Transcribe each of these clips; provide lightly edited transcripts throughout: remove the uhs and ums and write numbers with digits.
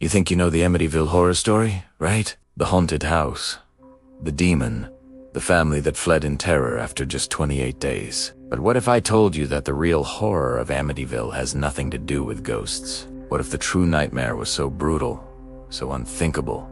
You think you know the Amityville horror story, right? The haunted house, the demon, the family that fled in terror after just 28 days. But what if I told you that the real horror of Amityville has nothing to do with ghosts? What if the true nightmare was so brutal, so unthinkable,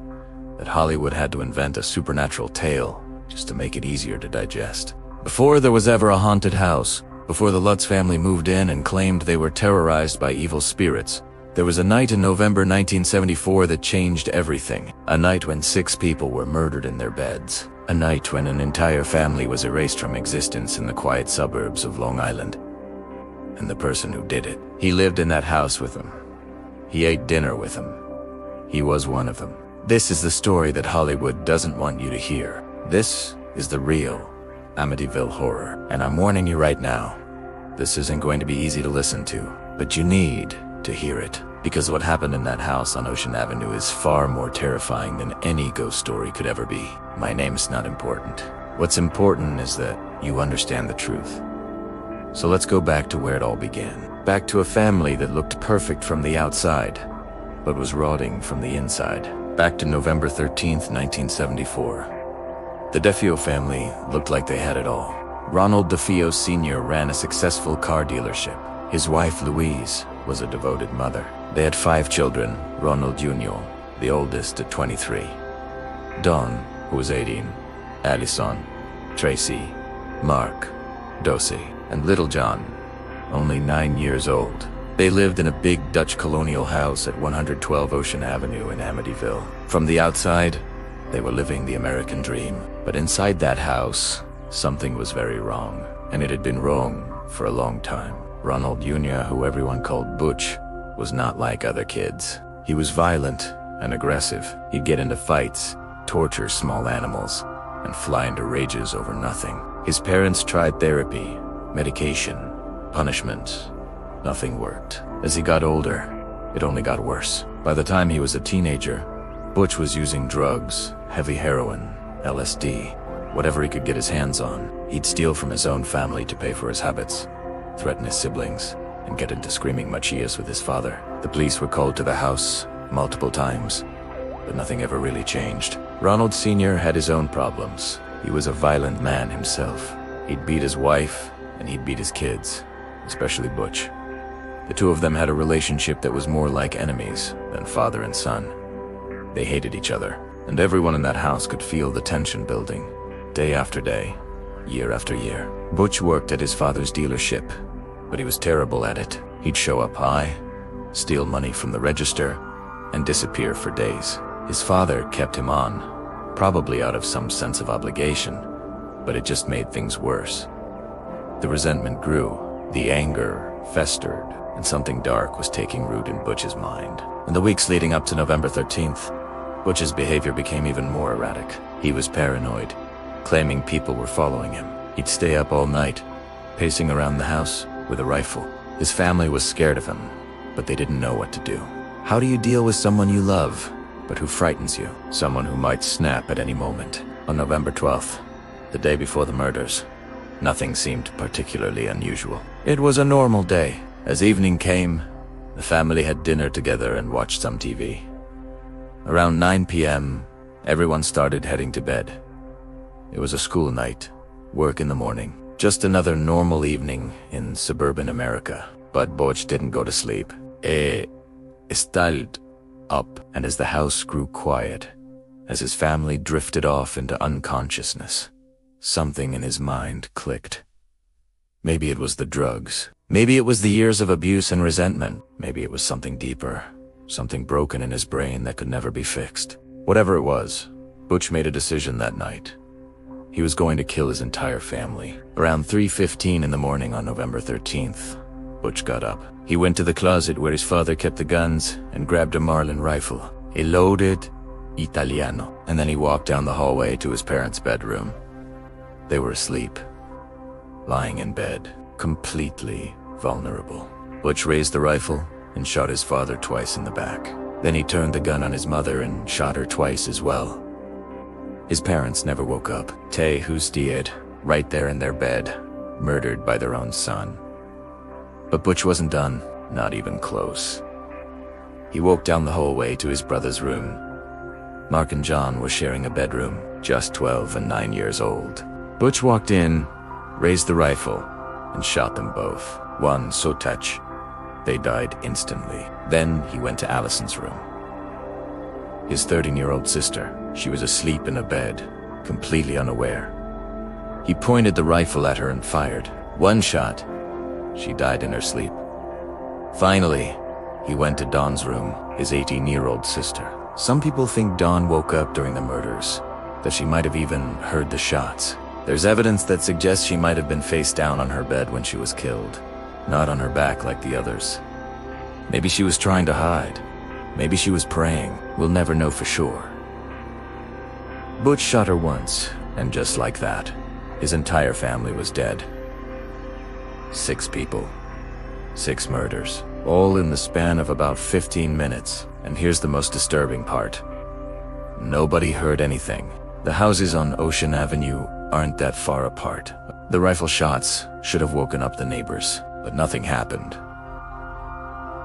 that Hollywood had to invent a supernatural tale just to make it easier to digest? Before there was ever a haunted house, before the Lutz family moved in and claimed they were terrorized by evil spirits, there was a night in November 1974 that changed everything. A night when 6 people were murdered in their beds. A night when an entire family was erased from existence in the quiet suburbs of Long Island. And the person who did it, he lived in that house with them. He ate dinner with them. He was one of them. This is the story that Hollywood doesn't want you to hear. This is the real Amityville horror. And I'm warning you right now, this isn't going to be easy to listen to, but you need to hear it. Because what happened in that house on Ocean Avenue is far more terrifying than any ghost story could ever be. My name's not important. What's important is that you understand the truth. So let's go back to where it all began. Back to a family that looked perfect from the outside, but was rotting from the inside. Back to November 13th, 1974. The DeFeo family looked like they had it all. Ronald DeFeo Sr. ran a successful car dealership. His wife, Louise, was a devoted mother. They had 5 children, Ronald Jr., the oldest at 23. Dawn, who was 18, Allison, Tracy, Mark, Dossie, and little John, only 9 years old. They lived in a big Dutch colonial house at 112 Ocean Avenue in Amityville. From the outside, they were living the American dream. But inside that house, something was very wrong. And it had been wrong for a long time. Ronald Jr., who everyone called Butch, was not like other kids. He was violent and aggressive. He'd get into fights, torture small animals, and fly into rages over nothing. His parents tried therapy, medication, punishment. Nothing worked. As he got older, it only got worse. By the time he was a teenager, Butch was using drugs, heavy heroin, LSD, whatever he could get his hands on. He'd steal from his own family to pay for his habits, threaten his siblings, and get into screaming machias with his father. The police were called to the house multiple times, but nothing ever really changed. Ronald Sr. had his own problems. He was a violent man himself. He'd beat his wife, and he'd beat his kids, especially Butch. The two of them had a relationship that was more like enemies than father and son. They hated each other, and everyone in that house could feel the tension building, day after day, year after year. Butch worked at his father's dealership, but he was terrible at it. He'd show up high, steal money from the register, and disappear for days. His father kept him on, probably out of some sense of obligation, but it just made things worse. The resentment grew, the anger festered, and something dark was taking root in Butch's mind. In the weeks leading up to November 13th, Butch's behavior became even more erratic. He was paranoid, claiming people were following him. He'd stay up all night, pacing around the house with a rifle. His family was scared of him, but they didn't know what to do. How do you deal with someone you love, but who frightens you? Someone who might snap at any moment. On November 12th, the day before the murders, nothing seemed particularly unusual. It was a normal day. As evening came, the family had dinner together and watched some TV. Around 9 p.m., everyone started heading to bed. It was a school night, work in the morning. Just another normal evening in suburban America. But Butch didn't go to sleep. Stayed up, and as the house grew quiet, as his family drifted off into unconsciousness, something in his mind clicked. Maybe it was the drugs. Maybe it was the years of abuse and resentment. Maybe it was something deeper, something broken in his brain that could never be fixed. Whatever it was, Butch made a decision that night. He was going to kill his entire family. Around 3:15 in the morning on November 13th, Butch got up. He went to the closet where his father kept the guns and grabbed a Marlin rifle, a loaded Italiano, and then he walked down the hallway to his parents' bedroom. They were asleep, lying in bed, completely vulnerable. Butch raised the rifle and shot his father twice in the back. Then he turned the gun on his mother and shot her twice as well. His parents never woke up. Tay Husted, right there in their bed, murdered by their own son. But Butch wasn't done, not even close. He walked down the hallway to his brother's room. Mark and John were sharing a bedroom, just 12 and 9 years old. Butch walked in, raised the rifle, and shot them both. One so touch, they died instantly. Then he went to Allison's room. His 13-year-old sister. She was asleep in a bed, completely unaware. He pointed the rifle at her and fired. One shot. She died in her sleep. Finally, he went to Dawn's room, his 18-year-old sister. Some people think Dawn woke up during the murders, that she might have even heard the shots. There's evidence that suggests she might have been face down on her bed when she was killed, not on her back like the others. Maybe she was trying to hide. Maybe she was praying. We'll never know for sure. Butch shot her once, and just like that, his entire family was dead. 6 people. 6 murders. All in the span of about 15 minutes. And here's the most disturbing part. Nobody heard anything. The houses on Ocean Avenue aren't that far apart. The rifle shots should have woken up the neighbors, but nothing happened.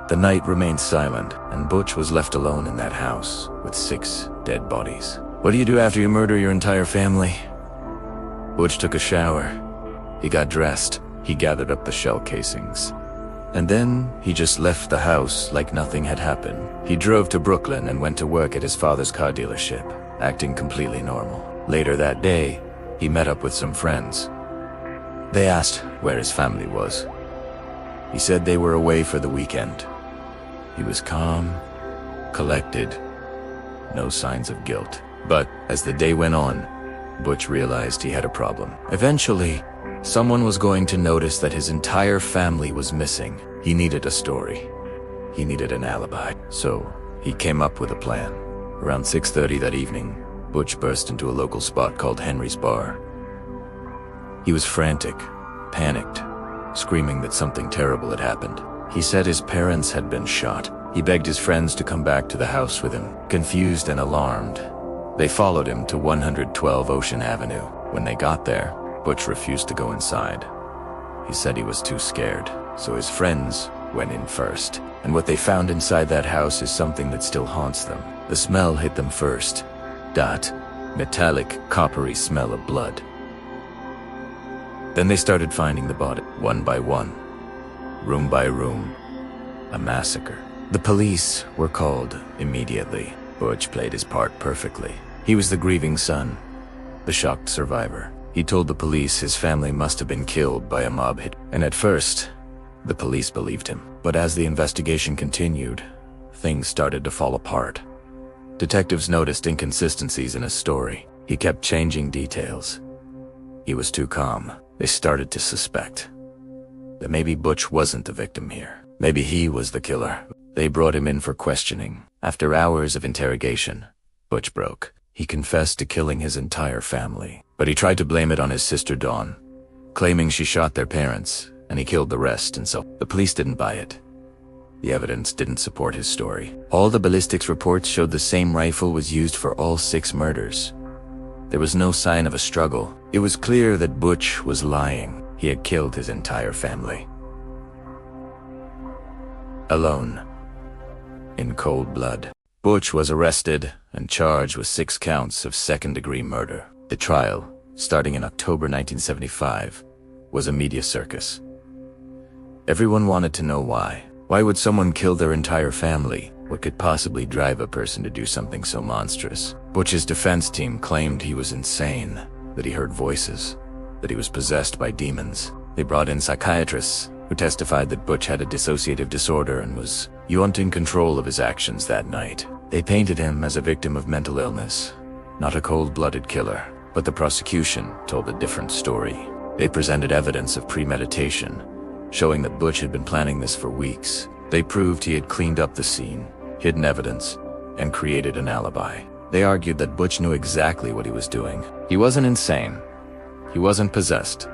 The night remained silent, and Butch was left alone in that house with 6 dead bodies. What do you do after you murder your entire family? Butch took a shower. He got dressed. He gathered up the shell casings. And then he just left the house like nothing had happened. He drove to Brooklyn and went to work at his father's car dealership, acting completely normal. Later that day, he met up with some friends. They asked where his family was. He said they were away for the weekend. He was calm, collected, no signs of guilt. But as the day went on, Butch realized he had a problem. Eventually, someone was going to notice that his entire family was missing. He needed a story. He needed an alibi. So he came up with a plan. Around 6:30 that evening, Butch burst into a local spot called Henry's Bar. He was frantic, panicked, screaming that something terrible had happened. He said his parents had been shot. He begged his friends to come back to the house with him. Confused and alarmed, they followed him to 112 Ocean Avenue. When they got there, Butch refused to go inside. He said he was too scared, so his friends went in first. And what they found inside that house is something that still haunts them. The smell hit them first. That metallic, coppery smell of blood. Then they started finding the body, one by one, room by room. A massacre. The police were called immediately. Butch played his part perfectly. He was the grieving son, the shocked survivor. He told the police his family must have been killed by a mob hit. And at first, the police believed him. But as the investigation continued, things started to fall apart. Detectives noticed inconsistencies in his story. He kept changing details. He was too calm. They started to suspect that maybe Butch wasn't the victim here. Maybe he was the killer. They brought him in for questioning. After hours of interrogation, Butch broke. He confessed to killing his entire family, but he tried to blame it on his sister Dawn, claiming she shot their parents, and he killed the rest, and so the police didn't buy it. The evidence didn't support his story. All the ballistics reports showed the same rifle was used for all 6 murders. There was no sign of a struggle. It was clear that Butch was lying. He had killed his entire family. Alone. In cold blood. Butch was arrested and charged with 6 counts of second-degree murder. The trial, starting in October 1975, was a media circus. Everyone wanted to know why. Why would someone kill their entire family? What could possibly drive a person to do something so monstrous? Butch's defense team claimed he was insane, that he heard voices, that he was possessed by demons. They brought in psychiatrists who testified that Butch had a dissociative disorder and was not in control of his actions that night. They painted him as a victim of mental illness, not a cold-blooded killer. But the prosecution told a different story. They presented evidence of premeditation, showing that Butch had been planning this for weeks. They proved he had cleaned up the scene, hidden evidence, and created an alibi. They argued that Butch knew exactly what he was doing. He wasn't insane. He wasn't possessed.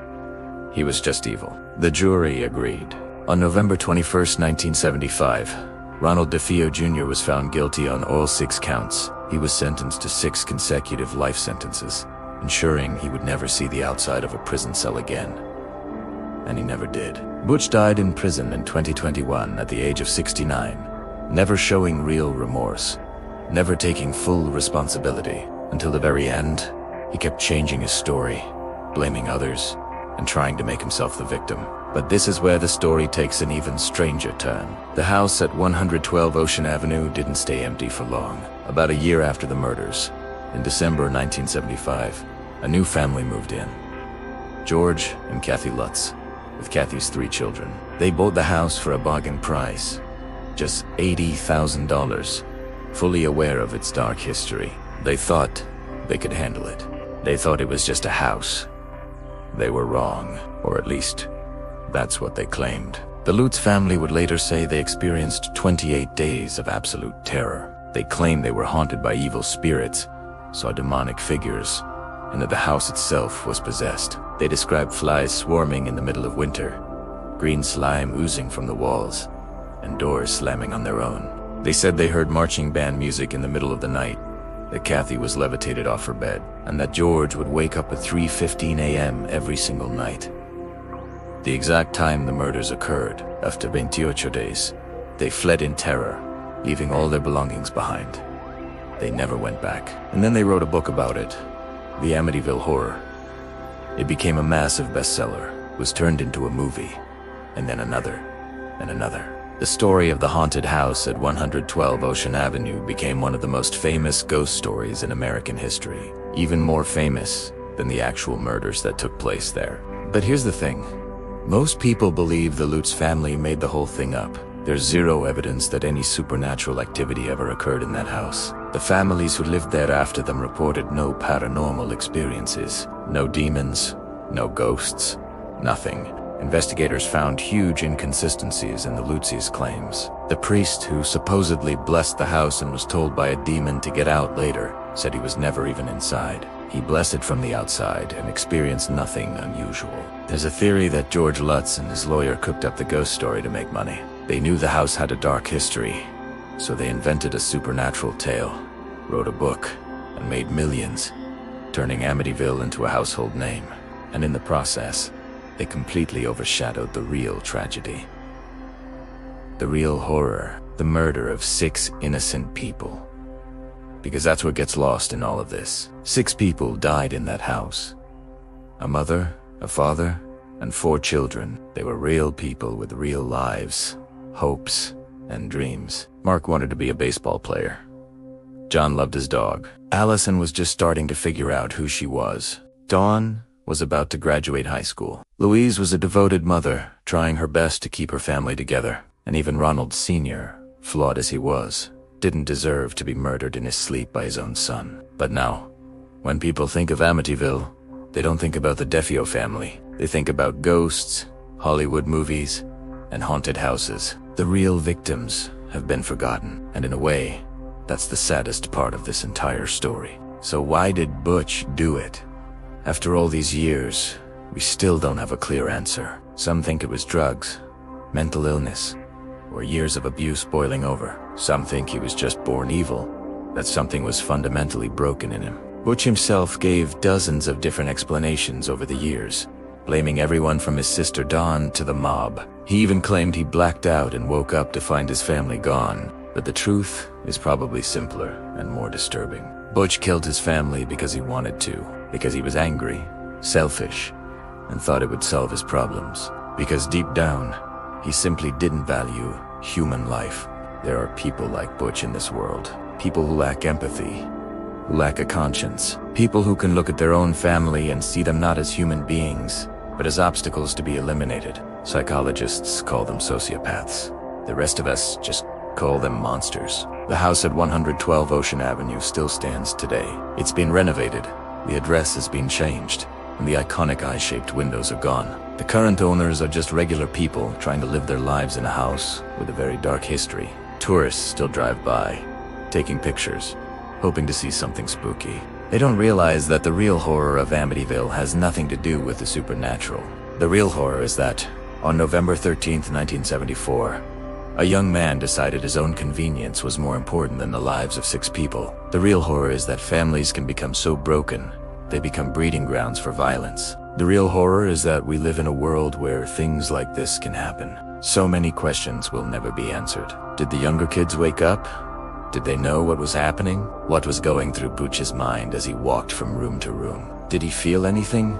He was just evil. The jury agreed. On November 21st, 1975, Ronald DeFeo Jr. was found guilty on all 6 counts. He was sentenced to 6 consecutive life sentences, ensuring he would never see the outside of a prison cell again. And he never did. Butch died in prison in 2021 at the age of 69. never showing real remorse, never taking full responsibility. Until the very end, he kept changing his story, blaming others, and trying to make himself the victim. But this is where the story takes an even stranger turn. The house at 112 Ocean Avenue didn't stay empty for long. About a year after the murders, in December 1975, a new family moved in. George and Kathy Lutz, with Kathy's 3 children. They bought the house for a bargain price, just $80,000, fully aware of its dark history. They thought they could handle it. They thought it was just a house. They were wrong, or at least, that's what they claimed. The Lutz family would later say they experienced 28 days of absolute terror. They claimed they were haunted by evil spirits, saw demonic figures, and that the house itself was possessed. They described flies swarming in the middle of winter, green slime oozing from the walls, and doors slamming on their own. They said they heard marching band music in the middle of the night, that Kathy was levitated off her bed, and that George would wake up at 3:15 a.m. every single night. The exact time the murders occurred, after 28 days, they fled in terror, leaving all their belongings behind. They never went back. And then they wrote a book about it, The Amityville Horror. It became a massive bestseller, was turned into a movie, and then another, and another. The story of the haunted house at 112 Ocean Avenue became one of the most famous ghost stories in American history, even more famous than the actual murders that took place there. But here's the thing. Most people believe the Lutz family made the whole thing up. There's zero evidence that any supernatural activity ever occurred in that house. The families who lived there after them reported no paranormal experiences, no demons, no ghosts, nothing. Investigators found huge inconsistencies in the Lutz's claims. The priest who supposedly blessed the house and was told by a demon to get out later said he was never even inside. He blessed it from the outside and experienced nothing unusual. There's a theory that George Lutz and his lawyer cooked up the ghost story to make money. They knew the house had a dark history, so they invented a supernatural tale, wrote a book, and made millions, turning Amityville into a household name. And in the process, they completely overshadowed the real tragedy. The real horror, the murder of 6 innocent people. Because that's what gets lost in all of this. 6 people died in that house. A mother, a father, and 4 children. They were real people with real lives, hopes, and dreams. Mark wanted to be a baseball player. John loved his dog. Allison was just starting to figure out who she was. Dawn was about to graduate high school. Louise was a devoted mother, trying her best to keep her family together. And even Ronald Sr., flawed as he was, didn't deserve to be murdered in his sleep by his own son. But now, when people think of Amityville, they don't think about the Defio family. They think about ghosts, Hollywood movies, and haunted houses. The real victims have been forgotten, and in a way, that's the saddest part of this entire story. So why did Butch do it? After all these years, we still don't have a clear answer. Some think it was drugs, mental illness, or years of abuse boiling over. Some think he was just born evil, that something was fundamentally broken in him. Butch himself gave dozens of different explanations over the years, blaming everyone from his sister Dawn to the mob. He even claimed he blacked out and woke up to find his family gone. But the truth is probably simpler and more disturbing. Butch killed his family because he wanted to, because he was angry, selfish, and thought it would solve his problems. Because deep down, he simply didn't value human life. There are people like Butch in this world. People who lack empathy, who lack a conscience. People who can look at their own family and see them not as human beings, but as obstacles to be eliminated. Psychologists call them sociopaths. The rest of us just call them monsters. The house at 112 Ocean Avenue still stands today. It's been renovated, the address has been changed, and the iconic eye-shaped windows are gone. The current owners are just regular people trying to live their lives in a house with a very dark history. Tourists still drive by, taking pictures, hoping to see something spooky. They don't realize that the real horror of Amityville has nothing to do with the supernatural. The real horror is that, on November 13th, 1974, a young man decided his own convenience was more important than the lives of 6 people. The real horror is that families can become so broken, they become breeding grounds for violence. The real horror is that we live in a world where things like this can happen. So many questions will never be answered. Did the younger kids wake up? Did they know what was happening? What was going through Butch's mind as he walked from room to room? Did he feel anything?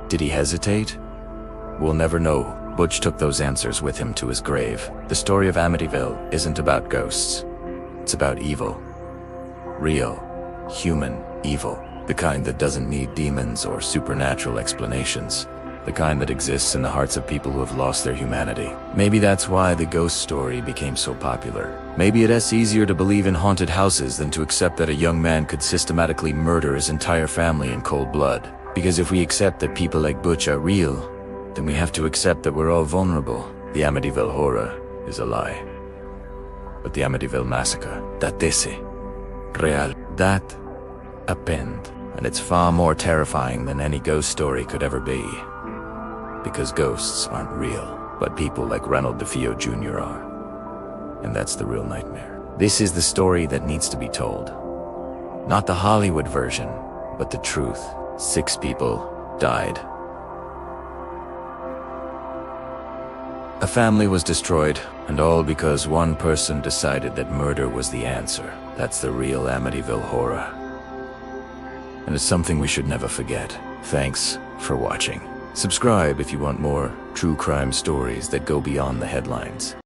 Did he hesitate? We'll never know. Butch took those answers with him to his grave. The story of Amityville isn't about ghosts. It's about evil. Real, human evil. The kind that doesn't need demons or supernatural explanations. The kind that exists in the hearts of people who have lost their humanity. Maybe that's why the ghost story became so popular. Maybe it's easier to believe in haunted houses than to accept that a young man could systematically murder his entire family in cold blood. Because if we accept that people like Butch are real, then we have to accept that we're all vulnerable. The Amityville horror is a lie. But the Amityville massacre, that real, that happened. And it's far more terrifying than any ghost story could ever be. Because ghosts aren't real, but people like Ronald DeFeo Jr. are. And that's the real nightmare. This is the story that needs to be told. Not the Hollywood version, but the truth. 6 people died. A family was destroyed, and all because one person decided that murder was the answer. That's the real Amityville horror. And it's something we should never forget. Thanks for watching. Subscribe if you want more true crime stories that go beyond the headlines.